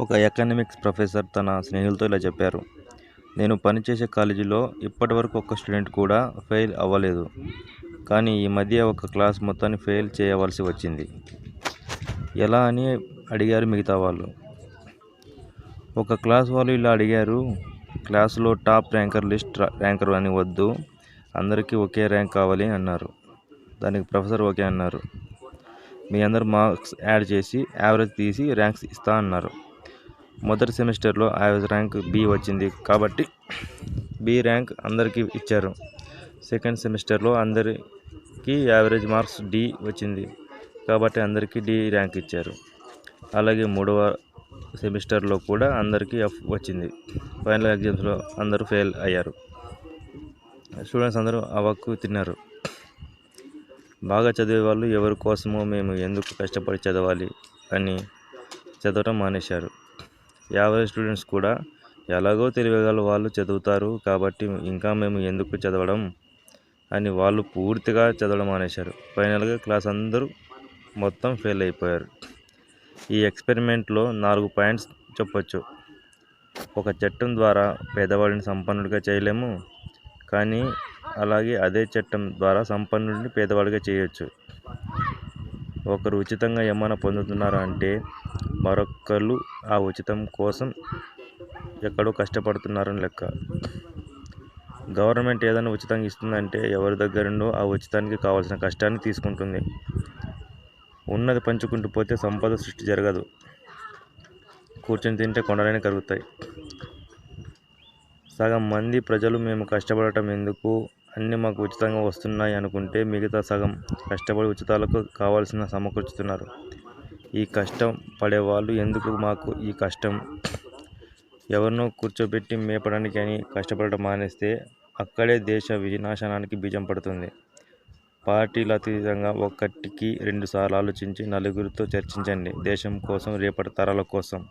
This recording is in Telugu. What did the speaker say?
ఒక ఎకనామిక్స్ ప్రొఫెసర్ తన స్నేహితులతో ఇలా చెప్పారు. నేను పనిచేసే కాలేజీలో ఇప్పటివరకు ఒక్క స్టూడెంట్ కూడా ఫెయిల్ అవ్వలేదు. కానీ ఈ మధ్య ఒక క్లాస్ మొత్తాన్ని ఫెయిల్ చేయవలసి వచ్చింది. ఎలా అని అడిగారు మిగతా వాళ్ళు. ఒక క్లాస్ వాళ్ళు ఇలా అడిగారు. క్లాసులో టాప్ ర్యాంకర్ అని వద్దు, అందరికీ ఒకే ర్యాంక్ కావాలి అన్నారు. దానికి ప్రొఫెసర్ ఓకే అన్నారు. మీ అందరు మార్క్స్ యాడ్ చేసి యావరేజ్ తీసి ర్యాంక్స్ ఇస్తా అన్నారు. మొదటి సెమిస్టర్లో యావరేజ్ ర్యాంక్ బి వచ్చింది కాబట్టి బి ర్యాంక్ అందరికీ ఇచ్చారు. సెకండ్ సెమిస్టర్లో అందరికీ యావరేజ్ మార్క్స్ డి వచ్చింది కాబట్టి అందరికీ డి ర్యాంక్ ఇచ్చారు. అలాగే మూడవ సెమిస్టర్లో కూడా అందరికీ ఎఫ్ వచ్చింది. ఫైనల్ ఎగ్జామ్స్లో అందరూ ఫెయిల్ అయ్యారు. స్టూడెంట్స్ అందరూ అవాక్కు తిన్నారు. బాగా చదివే వాళ్ళు ఎవరి కోసమో మేము ఎందుకు కష్టపడి చదవాలి అని చదవటం మానేశారు. యావరేజ్ స్టూడెంట్స్ కూడా ఎలాగో తెలివిగల వాళ్ళు చదువుతారు కాబట్టి ఇంకా మేము ఎందుకు చదవడం అని వాళ్ళు పూర్తిగా చదవడం మానేశారు. ఫైనల్గా క్లాస్ అందరూ మొత్తం ఫెయిల్ అయిపోయారు. ఈ ఎక్స్పెరిమెంట్లో 4 పాయింట్స్ చెప్పొచ్చు. ఒక చట్టం ద్వారా పేదవాడిని సంపన్నుడిగా చేయలేము, కానీ అలాగే అదే చట్టం ద్వారా సంపన్నుడిని పేదవాడిగా చేయొచ్చు. ఒకరు ఉచితంగా ఏమైనా పొందుతున్నారు అంటే మరొకరు ఆ ఉచితం కోసం ఎక్కడో కష్టపడుతున్నారని లెక్క. గవర్నమెంట్ ఏదైనా ఉచితంగా ఇస్తుందంటే ఎవరి దగ్గరుండో ఆ ఉచితానికి కావాల్సిన కష్టాన్ని తీసుకుంటుంది. ఉన్నది పంచుకుంటూ పోతే సంపద సృష్టి జరగదు. కూర్చొని తింటే కొండలైన కరుగుతాయి. సగం మంది ప్రజలు మేము కష్టపడటం ఎందుకు, అన్నీ మాకు ఉచితంగా వస్తున్నాయి అనుకుంటే మిగతా సగం కష్టపడి ఉచితాలకు కావాల్సిన సమకూర్చుతున్నారు. ఈ కష్టం పడేవాళ్ళు ఎందుకు మాకు ఈ కష్టం? ఎవరినో కూర్చోబెట్టి మేపడానికి అని కష్టపడటం మానేస్తే అక్కడే దేశ వినాశనానికి బీజం పడుతుంది. పార్టీల అతీతంగా ఒకటికి 2 సార్లు ఆలోచించి నలుగురితో చర్చించండి. దేశం కోసం, రేపటి తరాల కోసం.